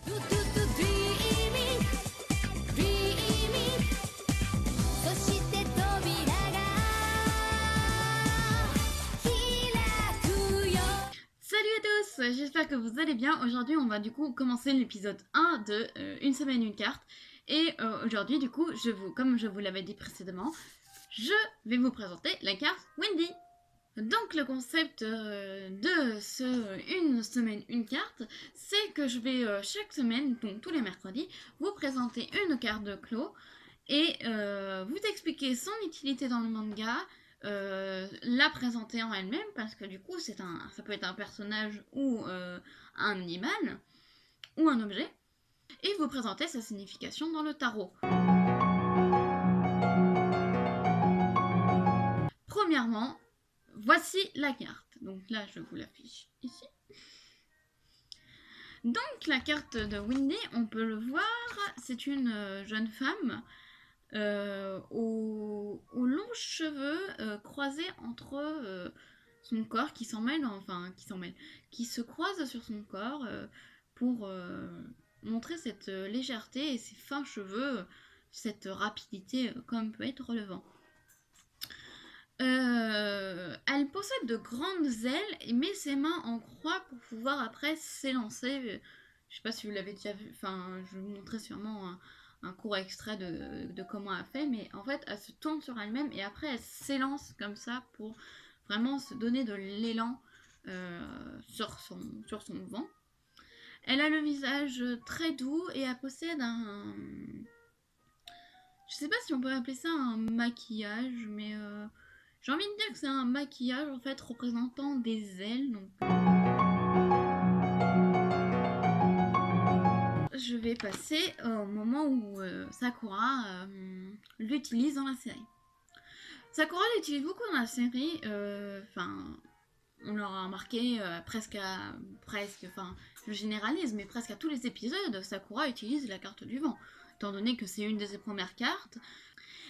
Salut à tous, j'espère que vous allez bien. Aujourd'hui on va du coup commencer l'épisode 1 de Une semaine une carte. Et aujourd'hui du coup, comme je vous l'avais dit précédemment, je vais vous présenter la carte Wendy. Donc le concept de Une semaine une carte, c'est que je vais chaque semaine, donc tous les mercredis, vous présenter une carte de Clos et vous expliquer son utilité dans le manga, la présenter en elle-même, parce que du coup ça peut être un personnage ou un animal ou un objet, et vous présenter sa signification dans le tarot. Premièrement, voici la carte. Donc là, je vous l'affiche ici. Donc la carte de Wendy, on peut le voir, c'est une jeune femme aux longs cheveux croisés entre son corps qui qui se croise sur son corps pour montrer cette légèreté et ses fins cheveux, cette rapidité comme peut être le vent. Elle possède de grandes ailes et met ses mains en croix pour pouvoir après s'élancer. Je sais pas si vous l'avez déjà vu, enfin je vous montrerai sûrement un court extrait de comment elle fait, mais en fait elle se tourne sur elle-même et après elle s'élance comme ça pour vraiment se donner de l'élan sur son vent. Elle a le visage très doux et elle possède un... Je sais pas si on peut appeler ça un maquillage, mais j'ai envie de dire que c'est un maquillage en fait représentant des ailes. Donc je vais passer au moment où Sakura l'utilise dans la série. Sakura l'utilise beaucoup dans la série. On l'aura remarqué je généralise, mais presque à tous les épisodes, Sakura utilise la carte du vent, étant donné que c'est une de ses premières cartes.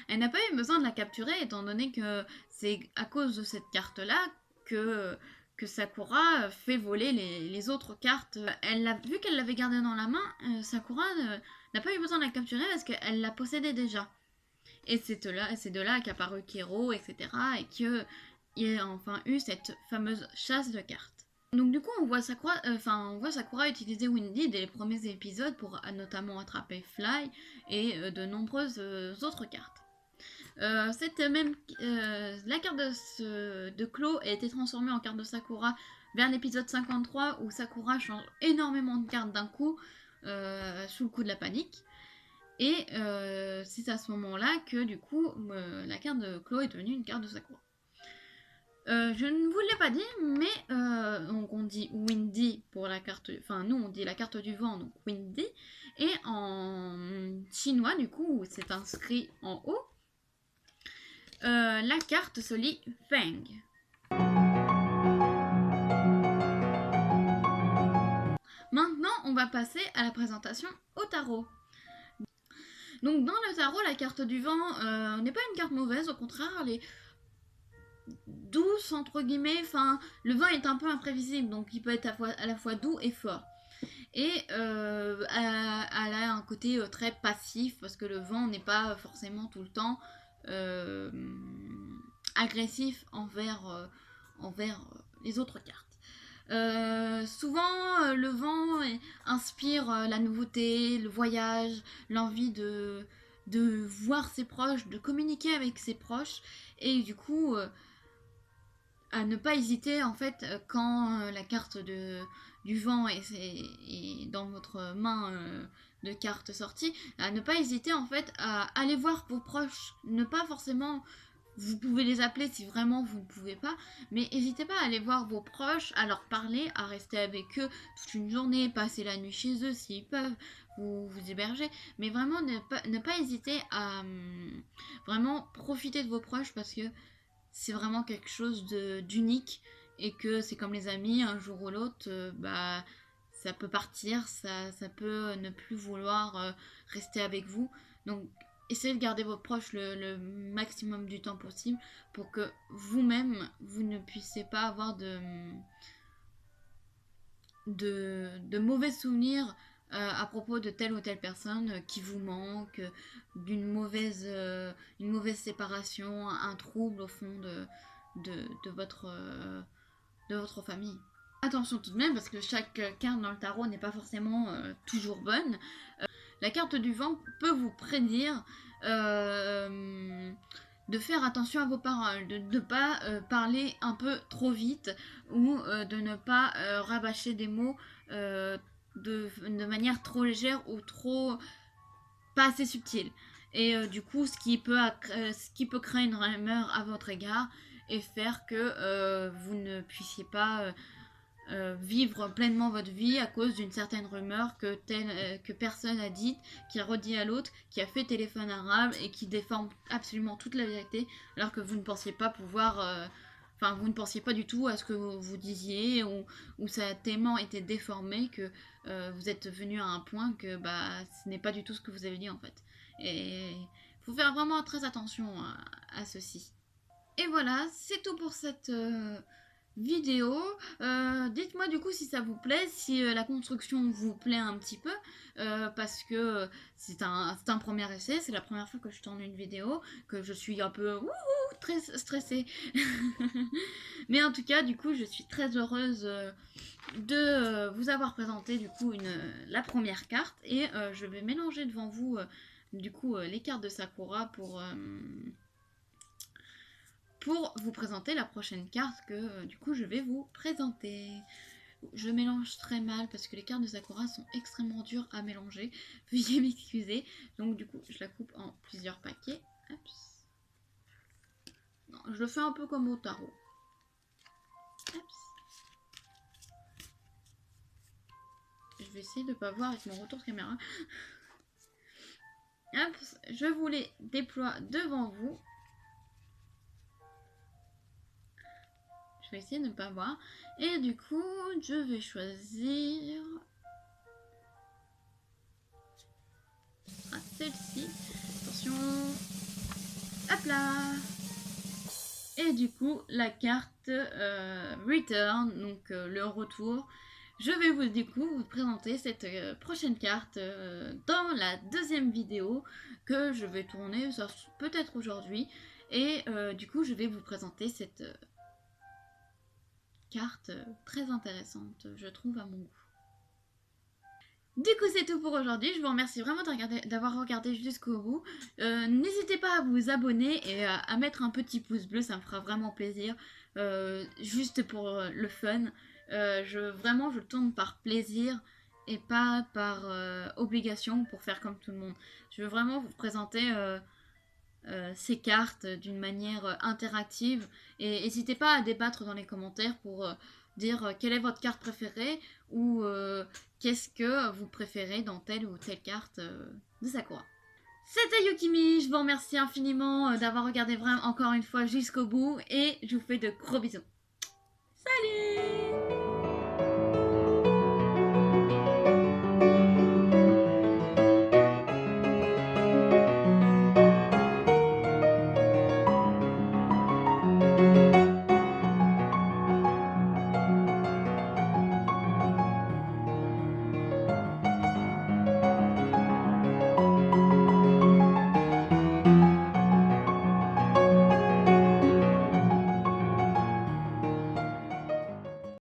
Elle n'a pas eu besoin de la capturer, étant donné que c'est à cause de cette carte-là que Sakura fait voler les autres cartes. Vu qu'elle l'avait gardée dans la main, Sakura n'a pas eu besoin de la capturer parce qu'elle la possédait déjà. Et c'est de là qu'est apparu Kero, etc. Et qu'il y a enfin eu cette fameuse chasse de cartes. Donc du coup, on voit Sakura utiliser Wendy dès les premiers épisodes pour notamment attraper Fly et de nombreuses autres cartes. La carte de Clos a été transformée en carte de Sakura vers l'épisode 53 où Sakura change énormément de cartes d'un coup sous le coup de la panique. Et c'est à ce moment-là que du coup la carte de Clos est devenue une carte de Sakura. Je ne vous l'ai pas dit, mais donc on dit Windy pour la carte, enfin nous on dit la carte du vent, donc Windy, et en chinois du coup c'est inscrit en haut. La carte se lit Feng. Maintenant, on va passer à la présentation au tarot. Donc dans le tarot, la carte du vent n'est pas une carte mauvaise, au contraire, elle est douce entre guillemets. Enfin, le vent est un peu imprévisible, donc il peut être à la fois doux et fort. Et elle a un côté très passif parce que le vent n'est pas forcément tout le temps agressif envers les autres cartes. Souvent, le vent inspire la nouveauté, le voyage, l'envie de voir ses proches, de communiquer avec ses proches, et du coup, à ne pas hésiter en fait quand la carte du vent est dans votre main de cartes sorties, à ne pas hésiter en fait à aller voir vos proches, ne pas forcément... Vous pouvez les appeler si vraiment vous ne pouvez pas, mais n'hésitez pas à aller voir vos proches, à leur parler, à rester avec eux toute une journée, passer la nuit chez eux s'ils peuvent, vous héberger, mais vraiment ne pas hésiter à vraiment profiter de vos proches parce que c'est vraiment quelque chose d'unique et que c'est comme les amis, un jour ou l'autre, ça peut partir, ça peut ne plus vouloir rester avec vous. Donc essayez de garder vos proches le maximum du temps possible pour que vous-même, vous ne puissiez pas avoir de mauvais souvenirs à propos de telle ou telle personne qui vous manque, d'une une mauvaise séparation, un trouble au fond de de votre famille. Attention tout de même, parce que chaque carte dans le tarot n'est pas forcément toujours bonne. La carte du vent peut vous prédire de faire attention à vos paroles, de ne pas parler un peu trop vite ou de ne pas rabâcher des mots de manière trop légère ou trop pas assez subtile. Et du coup, ce qui peut créer une rumeur à votre égard et faire que vous ne puissiez pas vivre pleinement votre vie à cause d'une certaine rumeur que personne a dite, qui a redit à l'autre, qui a fait téléphone arabe et qui déforme absolument toute la vérité, alors que vous ne pensiez pas pouvoir... Enfin, vous ne pensiez pas du tout à ce que vous disiez, ou ça a tellement été déformé que vous êtes venu à un point que bah, ce n'est pas du tout ce que vous avez dit en fait. Et il faut faire vraiment très attention à ceci. Et voilà, c'est tout pour cette vidéo. Dites-moi du coup si ça vous plaît, si la construction vous plaît un petit peu, parce que c'est un premier essai, c'est la première fois que je tourne une vidéo, que je suis un peu très stressée. Mais en tout cas, du coup, je suis très heureuse de vous avoir présenté du coup la première carte, et je vais mélanger devant vous du coup les cartes de Sakura pour vous présenter la prochaine carte que du coup je vais vous présenter. Je mélange très mal parce que les cartes de Sakura sont extrêmement dures à mélanger. Veuillez m'excuser. Donc du coup je la coupe en plusieurs paquets. Ups. Non, je le fais un peu comme au tarot. Ups. Je vais essayer de ne pas voir avec mon retour de caméra. Ups. Je vous les déploie devant vous. Je vais essayer de ne pas voir. Et du coup, je vais choisir celle-ci. Attention. Hop là. Et du coup, la carte Return, donc le retour. Je vais vous présenter cette prochaine carte dans la deuxième vidéo que je vais tourner, peut-être aujourd'hui. Et du coup, je vais vous présenter cette carte très intéressante, je trouve, à mon goût. Du coup, c'est tout pour aujourd'hui. Je vous remercie vraiment d'avoir regardé jusqu'au bout. N'hésitez pas à vous abonner et à mettre un petit pouce bleu, ça me fera vraiment plaisir. Juste pour le fun. Vraiment, je tourne par plaisir et pas par obligation pour faire comme tout le monde. Je veux vraiment vous présenter ces cartes d'une manière interactive. Et n'hésitez pas à débattre dans les commentaires pour dire quelle est votre carte préférée ou qu'est-ce que vous préférez dans telle ou telle carte de Sakura. C'était Yukimi, je vous remercie infiniment d'avoir regardé vraiment encore une fois jusqu'au bout et je vous fais de gros bisous. Salut!